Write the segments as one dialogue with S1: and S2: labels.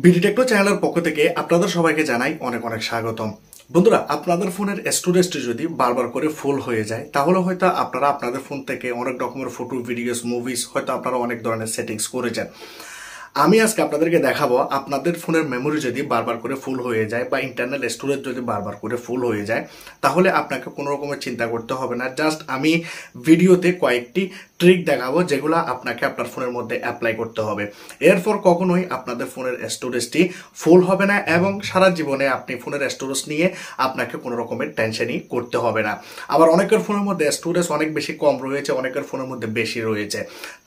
S1: বিডিটেকনো চ্যানেলের পক্ষ থেকে আপনাদের সবাইকে জানাই অনেক অনেক স্বাগতম। বন্ধুরা, আপনাদের ফোনের স্টোরেজটি যদি বারবার করে ফুল হয়ে যায় তাহলে হয়তো আপনারা আপনাদের ফোন থেকে অনেক রকমের ফটো, ভিডিওস, মুভিজ হয়তো আপনারা অনেক ধরনের সেটিংস করেছেন। আমি আজকে আপনাদেরকে দেখাবো আপনাদের ফোনের মেমোরি যদি বারবার করে ফুল হয়ে যায় বা ইন্টারনাল স্টোরেজ যদি বারবার করে ফুল হয়ে যায় তাহলে আপনাকে কোনো রকমের চিন্তা করতে হবে না। জাস্ট আমি ভিডিওতে কয়েকটি ট্রিক দেখাবো যেগুলো আপনাকে আপনার ফোনের মধ্যে অ্যাপ্লাই করতে হবে। এরপর কখনোই আপনাদের ফোনের স্টোরেজটি ফুল হবে না এবং সারা জীবনে আপনি ফোনের স্টোরেজ নিয়ে আপনাকে কোনো রকমের টেনশনই করতে হবে না। আবার অনেকের ফোনের মধ্যে স্টোরেজ অনেক বেশি কম রয়েছে, অনেকের ফোনের মধ্যে বেশি রয়েছে,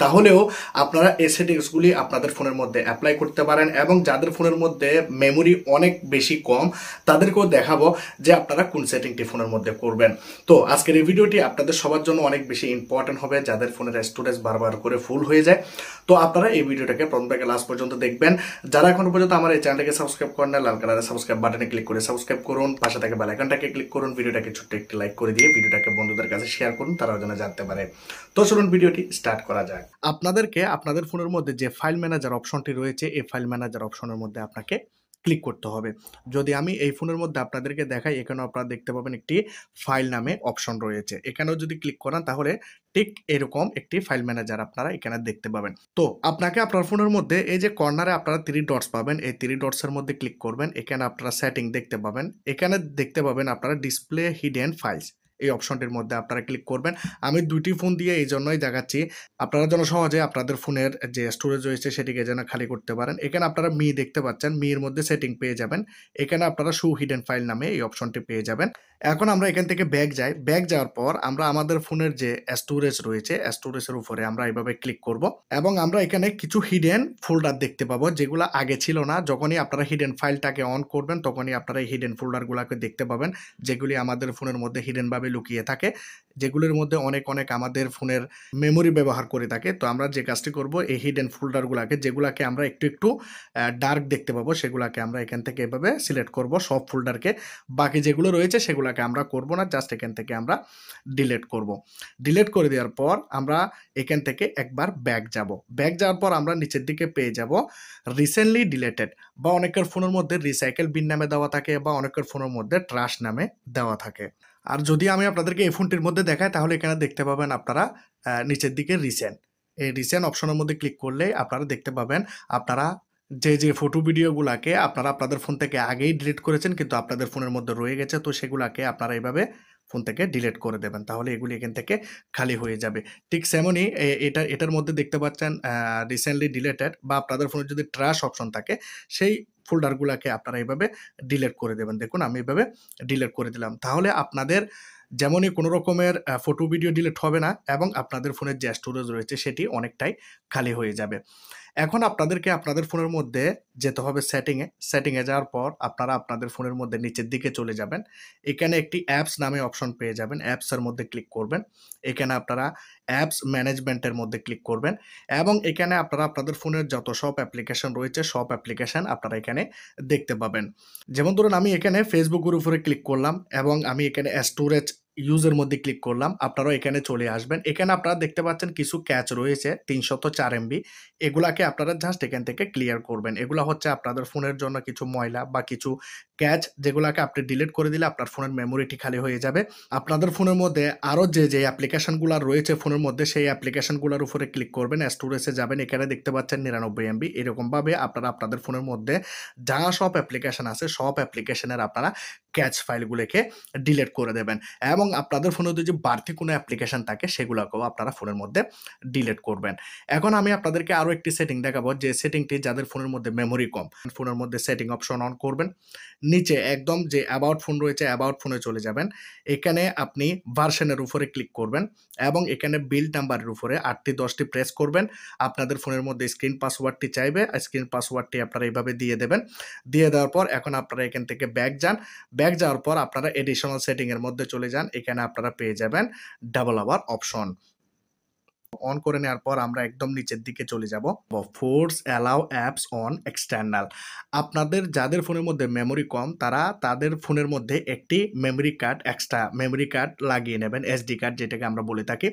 S1: তাহলেও আপনারা এই সেটিংসগুলি আপনাদের ফোনের মধ্যে অ্যাপ্লাই করতে পারেন। এবং যাদের ফোনের মধ্যে মেমোরি অনেক বেশি কম তাদেরকেও দেখাবো যে আপনারা কোন সেটিংটি ফোনের মধ্যে করবেন। তো আজকের এই ভিডিওটি আপনাদের সবার জন্য অনেক বেশি ইম্পর্টেন্ট হবে যাদের ফোনের স্টোরেজ বারবার করে ফুল হয়ে যায়। তো আপনারা এই ভিডিওটাকে প্রথম থেকে লাস্ট পর্যন্ত দেখবেন। যারা এখনো পর্যন্ত আমার এই চ্যানেলটাকে সাবস্ক্রাইব করেন না, লাল কালারের সাবস্ক্রাইব বাটনে ক্লিক করে সাবস্ক্রাইব করুন, পাশে থেকে বেল আইকনটাকে ক্লিক করুন, ভিডিওটাকে ছোট্ট একটি লাইক করে দিয়ে ভিডিওটাকে বন্ধুদের কাছে শেয়ার করুন, তারাও যেন জানতে পারে। তো চলুন ভিডিওটি স্টার্ট করা যাক। আপনাদেরকে আপনাদের ফোনের মধ্যে যে ফাইল ম্যানেজার অপশনটি রয়েছে এই ফাইল ম্যানেজার অপশনের মধ্যে আপনাকে ক্লিক করতে হবে। যদি আমি এই ফোনের মধ্যে আপনাদেরকে দেখাই, এখানেও আপনারা দেখতে পাবেন একটি ফাইল নামে অপশন রয়েছে। এখানেও যদি ক্লিক করেন তাহলে ঠিক এরকম একটি ফাইল ম্যানেজার আপনারা এখানে দেখতে পাবেন। তো আপনাকে আপনার ফোনের মধ্যে এই যে কর্নারে আপনারা 3 ডটস পাবেন, এই 3 ডটস এর মধ্যে ক্লিক করবেন। এখানে আপনারা সেটিং দেখতে পাবেন, এখানে দেখতে পাবেন আপনারা ডিসপ্লে হিডেন ফাইলস, এই অপশনটির মধ্যে আপনারা ক্লিক করবেন। আমি দুইটি ফোন দিয়ে এই জন্যই দেখাচ্ছি আপনারা যেন সহজে আপনাদের ফোনের যে স্টোরেজ রয়েছে সেটিকে যেন খালি করতে পারেন। এখানে আপনারা মি দেখতে পাচ্ছেন, মির মধ্যে সেটিং পেয়ে যাবেন। এখানে আপনারা শো হিডেন ফাইল নামে এই অপশনটি পেয়ে যাবেন। এখন আমরা এখান থেকে ব্যাক যাই। ব্যাক যাওয়ার পর আমরা আমাদের ফোনের যে স্টোরেজ রয়েছে স্টোরেজের উপরে আমরা এইভাবে ক্লিক করব এবং আমরা এখানে কিছু হিডেন ফোল্ডার দেখতে পাবো যেগুলো আগে ছিল না। যখনই আপনারা হিডেন ফাইলটাকে অন করবেন তখনই আপনারা এই হিডেন ফোল্ডারগুলোকে দেখতে পাবেন যেগুলি আমাদের ফোনের মধ্যে হিডেন ভাবে লুকিয়ে থাকে, যেগুলোর মধ্যে অনেক অনেক আমাদের ফোনের মেমোরি ব্যবহার করে থাকে। তো আমরা যে কাজটি করব এই হিডেন ফোল্ডারগুলোকে যেগুলোকে আমরা একটু একটু ডার্ক দেখতে পাবো সেগুলোকে আমরা এখান থেকে এভাবে সিলেক্ট করব সব ফোল্ডারকে। বাকি যেগুলো রয়েছে সেগুলোকে আমরা করব না, জাস্ট এখান থেকে আমরা ডিলিট করব। ডিলিট করে দেওয়ার পর আমরা এখান থেকে একবার ব্যাক যাব। ব্যাক যাওয়ার পর আমরা নিচের দিকে পেয়ে যাব রিসেন্টলি ডিলেটেড, বা অনেকের ফোনের মধ্যে রিসাইকেল বিন নামে দেওয়া থাকে বা অনেকের ফোনের মধ্যে ট্রাশ নামে দেওয়া থাকে। আর যদি আমি আপনাদেরকে এই ফোনটির মধ্যে দেখাই তাহলে এখানে দেখতে পাবেন আপনারা নিচের দিকে রিসেন্ট, এই রিসেন্ট অপশনের মধ্যে ক্লিক করলে আপনারা দেখতে পাবেন আপনারা যে ফটো ভিডিওগুলাকে আপনারা আপনাদের ফোন থেকে আগেই ডিলিট করেছেন কিন্তু আপনাদের ফোনের মধ্যে রয়ে গেছে, তো সেগুলাকে আপনারা এইভাবে ফোন থেকে ডিলিট করে দেবেন, তাহলে এগুলি এখান থেকে খালি হয়ে যাবে। ঠিক সেমনই এটার মধ্যে দেখতে পাচ্ছেন রিসেন্টলি ডিলেটেড, বা আপনাদের ফোনে যদি ট্রাশ অপশন থাকে সেই ফোল্ডারগুলাকে আপনারা এইভাবে ডিলিট করে দেবেন। দেখুন আমি এইভাবে ডিলিট করে দিলাম, তাহলে আপনাদের যেমনই কোনো রকমের ফটো ভিডিও ডিলিট হবে না এবং আপনাদের ফোনের যে স্টোরেজ রয়েছে সেটি অনেকটাই খালি হয়ে যাবে। এখন আপনাদেরকে আপনাদের ফোনের মধ্যে যেতে হবে সেটিংয়ে। সেটিংয়ে যাওয়ার পর আপনারা আপনাদের ফোনের মধ্যে নিচের দিকে চলে যাবেন। এখানে একটি অ্যাপস নামে অপশন পেয়ে যাবেন, অ্যাপসের মধ্যে ক্লিক করবেন। এখানে আপনারা অ্যাপস ম্যানেজমেন্টের মধ্যে ক্লিক করবেন এবং এখানে আপনারা আপনাদের ফোনের যত সব অ্যাপ্লিকেশন রয়েছে সব অ্যাপ্লিকেশন আপনারা এখানে দেখতে পাবেন। যেমন ধরুন আমি এখানে ফেসবুকের উপরে ক্লিক করলাম এবং আমি এখানে স্টোরেজ ইউজের মধ্যে ক্লিক করলাম, আপনারাও এখানে চলে আসবেন। এখানে আপনারা দেখতে পাচ্ছেন কিছু ক্যাচ রয়েছে 304 এমবি, এগুলাকে আপনারা জাস্ট এখান থেকে ক্লিয়ার করবেন। এগুলা হচ্ছে আপনাদের ফোনের জন্য কিছু ময়লা বা কিছু ক্যাচ যেগুলাকে আপনি ডিলিট করে দিলে আপনার ফোনের মেমোরিটি খালি হয়ে যাবে। আপনাদের ফোনের মধ্যে আরও যে অ্যাপ্লিকেশনগুলো রয়েছে ফোনের মধ্যে সেই অ্যাপ্লিকেশনগুলোর উপরে ক্লিক করবেন, স্টোরেজে যাবেন, এখানে দেখতে পাচ্ছেন 99 এমবি। এরকমভাবে আপনারা আপনাদের ফোনের মধ্যে যা সব অ্যাপ্লিকেশন আছে সব অ্যাপ্লিকেশনের আপনারা ক্যাচ ফাইলগুলোকে ডিলিট করে দেবেন এবং আপনাদের ফোনে যদি বাড়তি কোনো অ্যাপ্লিকেশন থাকে সেগুলোকেও আপনারা ফোনের মধ্যে ডিলিট করবেন। এখন আমি আপনাদেরকে আরও একটি সেটিং দেখাবো যে সেটিংটি যাদের ফোনের মধ্যে মেমোরি কম, ফোনের মধ্যে সেটিং অপশন অন করবেন। নিচে একদম যে অ্যাবাউট ফোন রয়েছে অ্যাবাউট ফোনে চলে যাবেন। এখানে আপনি ভার্সনের উপরে ক্লিক করবেন এবং এখানে বিল্ড নাম্বারের উপরে 8টি 10টি প্রেস করবেন। আপনাদের ফোনের মধ্যে স্ক্রিন পাসওয়ার্ডটি চাইবে, স্ক্রিন পাসওয়ার্ডটি আপনারা এইভাবে দিয়ে দেবেন। দিয়ে দেওয়ার পর এখন আপনারা এখান থেকে ব্যাক যান। ব্যাক যাওয়ার পর আপনারা এডিশনাল সেটিং এর মধ্যে চলে যান। এখানে আপনারা পেয়ে যাবেন ডাবল আওয়ার অপশন। অন করে নেওয়ার পর আমরা একদম নিচের দিকে চলে যাব। Force allow apps on external. আপনাদের যাদের ফোনের মধ্যে মেমোরি কম তারা তাদের ফোনের মধ্যে একটি memory card, extra memory card লাগিয়ে নেবেন, এসডি কার্ড যেটাকে আমরা বলে থাকি।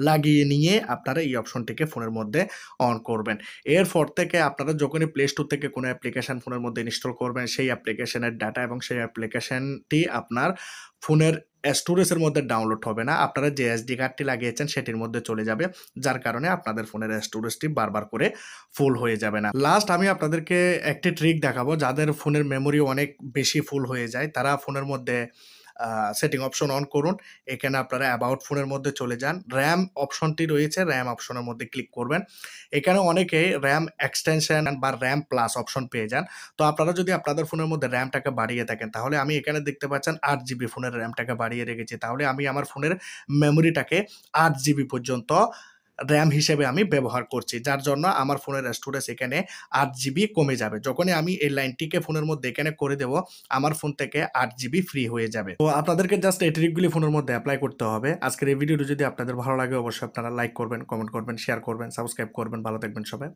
S1: লাগিয়ে নিয়ে আপনারা এই অপশনটিকে ফোনের মধ্যে অন করবেন। এরপর থেকে আপনারা যখনই প্লে স্টোর থেকে কোনো অ্যাপ্লিকেশন ফোনের মধ্যে ইনস্টল করবেন, সেই অ্যাপ্লিকেশনের ডাটা এবং সেই অ্যাপ্লিকেশনটি আপনার ফোনের স্টোরেজের মধ্যে ডাউনলোড হবে না, আপনারা যে এসডি কার্ডটি লাগিয়েছেন সেটির মধ্যে চলে যাবে, যার কারণে আপনাদের ফোনের স্টোরেজটি বারবার করে ফুল হয়ে যাবে না। লাস্ট আমি আপনাদেরকে একটি ট্রিক দেখাবো, যাদের ফোনের মেমোরি অনেক বেশি ফুল হয়ে যায় তারা ফোনের মধ্যে সেটিং অপশন অন করুন। এখানে আপনারা অ্যাবাউট ফোনের মধ্যে চলে যান, র্যাম অপশনটি রয়েছে, র্যাম অপশনের মধ্যে ক্লিক করবেন। এখানে অনেকে র্যাম এক্সটেনশন বা র্যাম প্লাস অপশন পেয়ে যান। তো আপনারা যদি আপনাদের ফোনের মধ্যে র্যামটাকে বাড়িয়ে থাকেন তাহলে আমি এখানে দেখতে পাচ্ছেন 8 জিবি ফোনের র্যামটাকে বাড়িয়ে রেখেছি, তাহলে আমি আমার ফোনের মেমোরিটাকে 8 জিবি পর্যন্ত র্যাম হিসেবে আমি ব্যবহার করছি, যার জন্য আমার ফোনের স্টোরেজ এখানে 8 জিবি কমে যাবে। যখনই আমি এই লাইনটিকে ফোনের মধ্যে এখানে করে দেব আমার ফোন থেকে 8 জিবি ফ্রি হয়ে যাবে। তো আপনাদেরকে জাস্ট এই ট্রিকগুলি ফোনের মধ্যে অ্যাপ্লাই করতে হবে। আজকের এই ভিডিওটি যদি আপনাদের ভালো লাগে অবশ্যই আপনারা লাইক করবেন, কমেন্ট করবেন, শেয়ার করবেন, সাবস্ক্রাইব করবেন। ভালো থাকবেন সবাই।